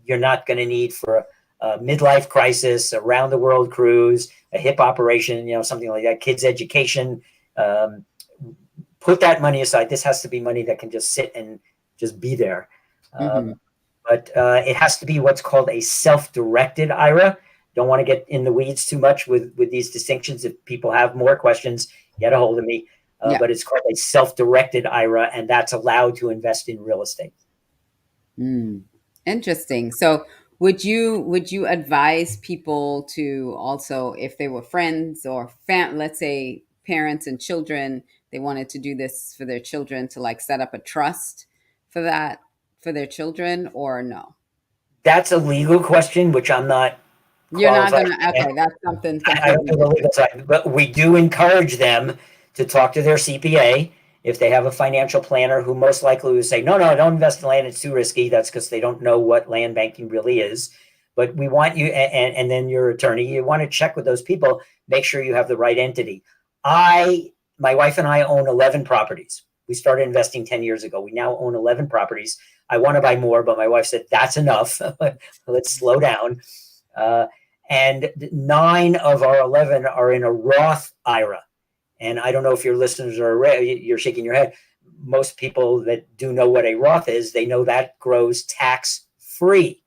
you're not going to need for a midlife crisis, a round the world cruise, a hip operation, something like that, kids' education. Put that money aside. This has to be money that can just sit and just be there. But it has to be what's called a self-directed IRA. Don't want to get in the weeds too much with these distinctions. If people have more questions, get a hold of me. But it's called a self-directed IRA, and that's allowed to invest in real estate. Interesting. So would you advise people to also, if they were friends or let's say parents and children, they wanted to do this for their children, to like set up a trust for their children, or no? That's a legal question, which I'm not. You're not going to. Okay, that's something. I don't know the legal side, but we do encourage them to talk to their CPA if they have a financial planner who most likely would say, no, don't invest in land. It's too risky. That's because they don't know what land banking really is. But we want you, and then your attorney, you want to check with those people, make sure you have the right entity. My wife and I own 11 properties. We started investing 10 years ago. We now own 11 properties. I want to buy more, but my wife said, that's enough. Let's slow down. And 9 of our 11 are in a Roth IRA. And I don't know if your listeners are aware, you're shaking your head. Most people that do know what a Roth is, they know that grows tax-free.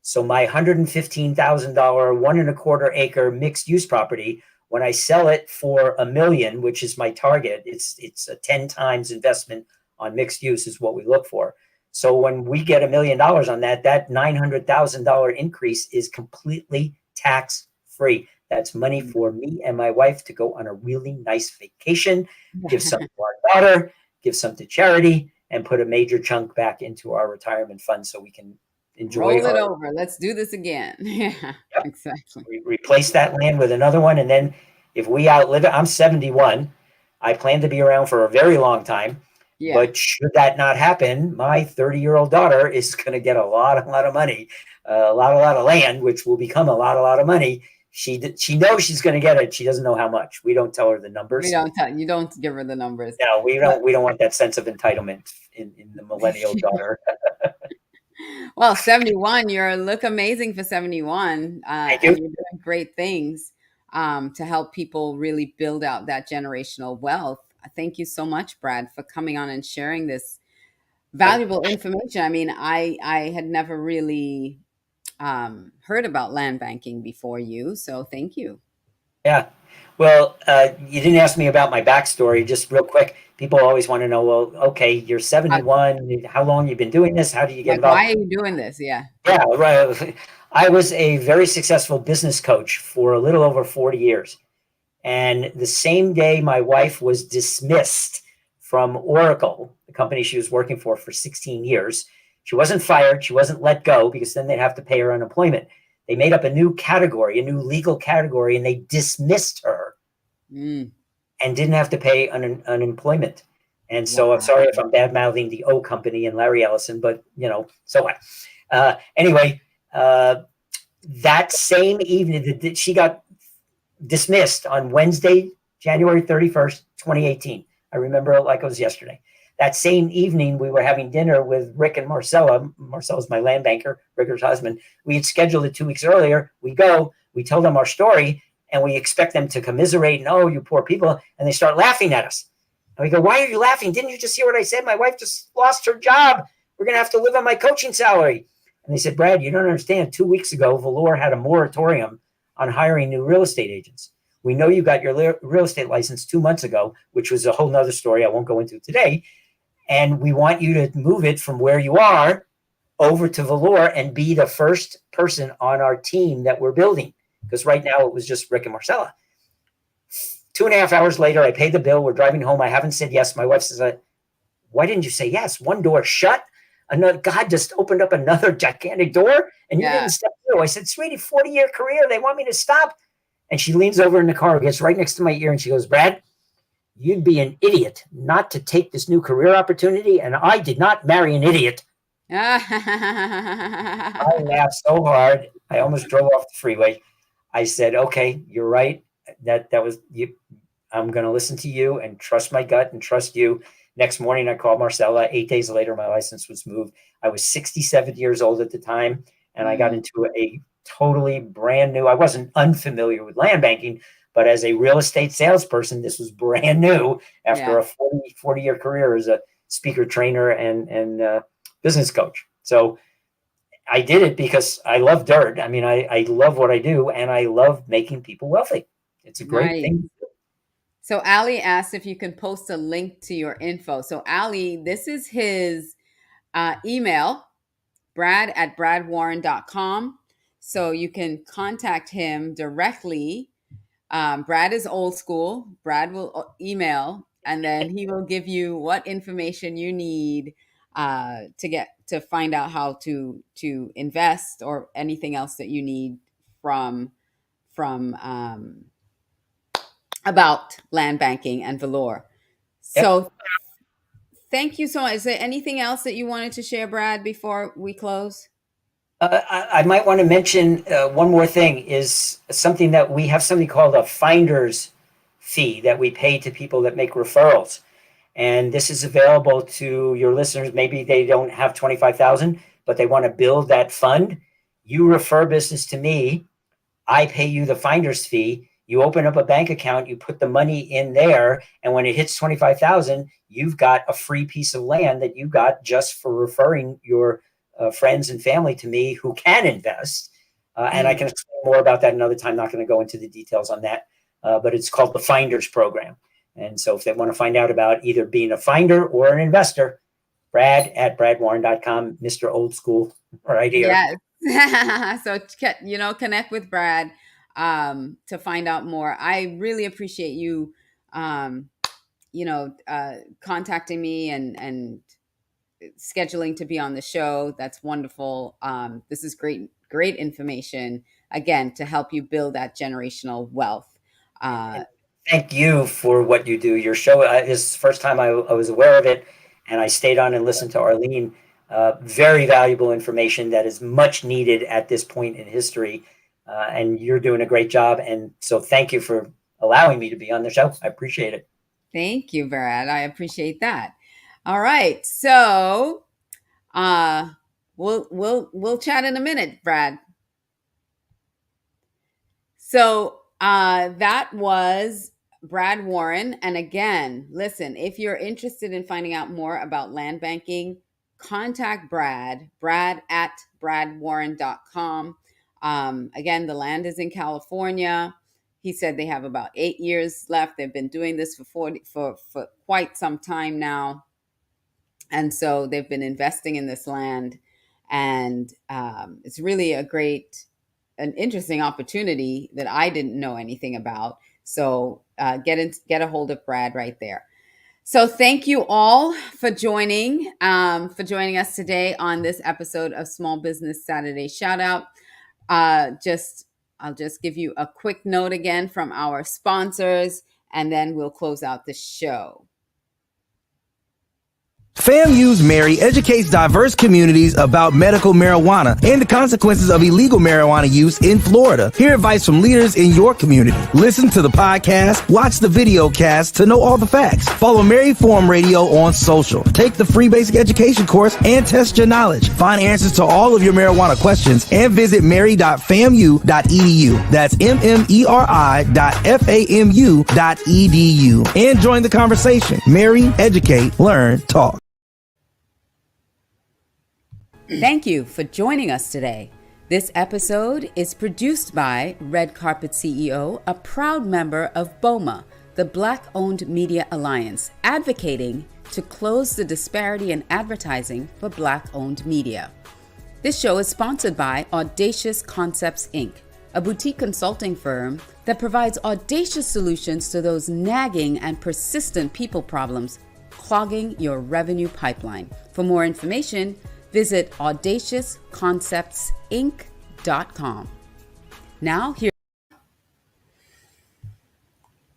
So my $115,000, 1.25 acre mixed use property, when I sell it for $1 million, which is my target, it's a 10 times investment on mixed use is what we look for. So when we get $1 million on that $900,000 increase is completely tax free. That's money for me and my wife to go on a really nice vacation, give some to our daughter, give some to charity, and put a major chunk back into our retirement fund so we can enjoy Roll it over. Let's do this again. Yeah, Yep. exactly. Replace that land with another one. And then if we outlive it, I'm 71. I plan to be around for a very long time. Yeah. But should that not happen, my 30-year-old daughter is going to get a lot of money, a lot of land, which will become a lot of money. She knows she's going to get it. She doesn't know how much. We don't tell her the numbers. You don't give her the numbers. No, we don't want that sense of entitlement in the millennial daughter. Well, 71, you look amazing for 71. Thank and you. you're doing great things to help people really build out that generational wealth. Thank you so much, Brad, for coming on and sharing this valuable information. I mean, I had never really heard about land banking before you, so thank you. Yeah. Well, you didn't ask me about my backstory. Just real quick, people always want to know, well, okay, you're 71. How long you been doing this? How do you get involved? Why are you doing this? Yeah. Yeah, right. I was a very successful business coach for a little over 40 years. And the same day my wife was dismissed from Oracle, the company she was working for 16 years, she wasn't fired. She wasn't let go because then they'd have to pay her unemployment. They made up a new category, a new legal category, and they dismissed her and didn't have to pay unemployment. And so wow. I'm sorry if I'm bad-mouthing the O company and Larry Ellison, but, so what? Anyway, that same evening, she got dismissed on Wednesday, January 31st, 2018. I remember it like it was yesterday. That same evening, we were having dinner with Rick and Marcella. Marcella's my land banker, Rick's husband. We had scheduled it 2 weeks earlier. We go, we tell them our story, and we expect them to commiserate and, oh, you poor people. And they start laughing at us. And we go, why are you laughing? Didn't you just hear what I said? My wife just lost her job. We're going to have to live on my coaching salary. And they said, Brad, you don't understand. 2 weeks ago, Valor had a moratorium on hiring new real estate agents. We know you got your real estate license 2 months ago, which was a whole nother story I won't go into today. And we want you to move it from where you are over to Valor and be the first person on our team that we're building. Because right now it was just Rick and Marcella. 2.5 hours later, I paid the bill. We're driving home. I haven't said yes. My wife says, why didn't you say yes? One door shut. God just opened up another gigantic door and you didn't step through. I said, sweetie, 40-year career. They want me to stop. And she leans over in the car, gets right next to my ear, and she goes, Brad, you'd be an idiot not to take this new career opportunity. And I did not marry an idiot. I laughed so hard. I almost drove off the freeway. I said, okay, you're right. That was you. I'm going to listen to you and trust my gut and trust you. Next morning, I called Marcella. 8 days later, my license was moved. I was 67 years old at the time, and I got into a totally brand new. I wasn't unfamiliar with land banking, but as a real estate salesperson, this was brand new after a 40-year career as a speaker, trainer, and business coach. So I did it because I love dirt. I mean, I love what I do, and I love making people wealthy. It's a great thing. So Ali asked if you can post a link to your info. So Ali, this is his email, brad@bradwarren.com. So you can contact him directly. Brad is old school. Brad will email, and then he will give you what information you need to find out how to invest or anything else that you need from about land banking and Valor. So thank you so much. Is there anything else that you wanted to share, Brad, before we close? I might want to mention one more thing is something that we have something called a finder's fee that we pay to people that make referrals. And this is available to your listeners. Maybe they don't have 25,000, but they want to build that fund. You refer business to me. I pay you the finder's fee. You open up a bank account, you put the money in there, and when it hits 25,000, you've got a free piece of land that you got just for referring your friends and family to me who can invest. And I can explain more about that another time. Not going to go into the details on that, but it's called the Finders Program. And so if they want to find out about either being a finder or an investor, Brad@bradwarren.com, Mr. Old School right here. Yes. So, connect with Brad to find out more. I really appreciate you, contacting me and scheduling to be on the show. That's wonderful. This is great information, again, to help you build that generational wealth. Thank you for what you do. Your show is the first time I was aware of it, and I stayed on and listened to Arlene. Very valuable information that is much needed at this point in history. And you're doing a great job. And so thank you for allowing me to be on the show. I appreciate it. Thank you, Brad. I appreciate that. All right. So we'll chat in a minute, Brad. So that was Brad Warren. And again, listen, if you're interested in finding out more about land banking, contact Brad at bradwarren.com. Again, the land is in California. He said they have about 8 years left. They've been doing this for quite some time now. And so they've been investing in this land. And it's really an interesting opportunity that I didn't know anything about. So get a hold of Brad right there. So thank you all for joining us today on this episode of Small Business Saturday Shout Out. I'll just give you a quick note again from our sponsors, and then we'll close out the show. FAMU's Mary educates diverse communities about medical marijuana and the consequences of illegal marijuana use in Florida. Hear advice from leaders in your community. Listen to the podcast, watch the video cast to know all the facts. Follow Mary Forum Radio on social. Take the free basic education course and test your knowledge. Find answers to all of your marijuana questions and visit mary.famu.edu. That's mmeri.famu.edu. And join the conversation. Mary, educate, learn, talk. Thank you for joining us today. This episode is produced by Red Carpet CEO, a proud member of BOMA, the Black-Owned Media Alliance, advocating to close the disparity in advertising for Black-owned media. This show is sponsored by Audacious Concepts, Inc., a boutique consulting firm that provides audacious solutions to those nagging and persistent people problems clogging your revenue pipeline. For more information, visit audaciousconceptsinc.com. Now, here.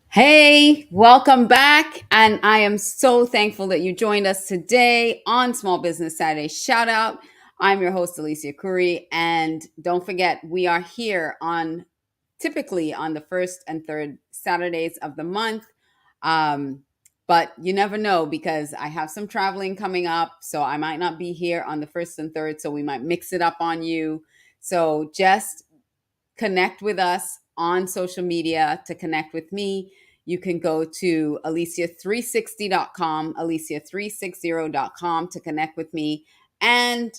Hey, welcome back. And I am so thankful that you joined us today on Small Business Saturday Shout Out. I'm your host, Alicia Couri. And don't forget, we are here typically on the first and third Saturdays of the month. But you never know, because I have some traveling coming up. So I might not be here on the first and third. So we might mix it up on you. So just connect with us on social media. To connect with me, you can go to alicia360.com, alicia360.com to connect with me. And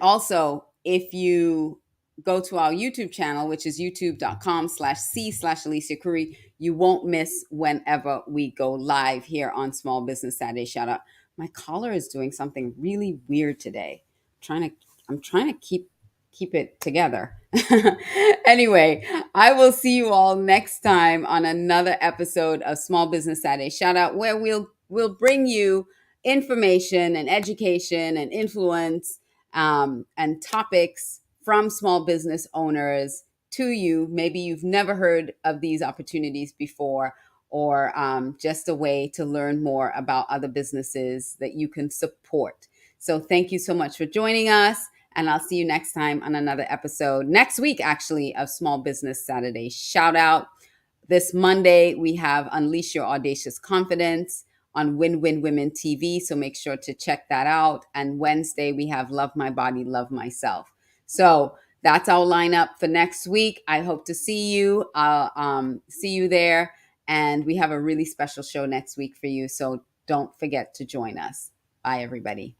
also, if you go to our YouTube channel, which is youtube.com/c/Alicia Couri, you won't miss whenever we go live here on Small Business Saturday Shout Out. My collar is doing something really weird today. I'm trying to keep it together. Anyway, I will see you all next time on another episode of Small Business Saturday Shout Out, where we'll bring you information and education and influence and topics from small business owners to you. Maybe you've never heard of these opportunities before, or just a way to learn more about other businesses that you can support. So thank you so much for joining us, and I'll see you next time on another episode, next week actually, of Small Business Saturday Shout Out. This Monday, we have Unleash Your Audacious Confidence on Win Win Women TV, so make sure to check that out. And Wednesday, we have Love My Body, Love Myself. So that's our lineup for next week. I hope to see you. I'll see you there. And we have a really special show next week for you. So don't forget to join us. Bye, everybody.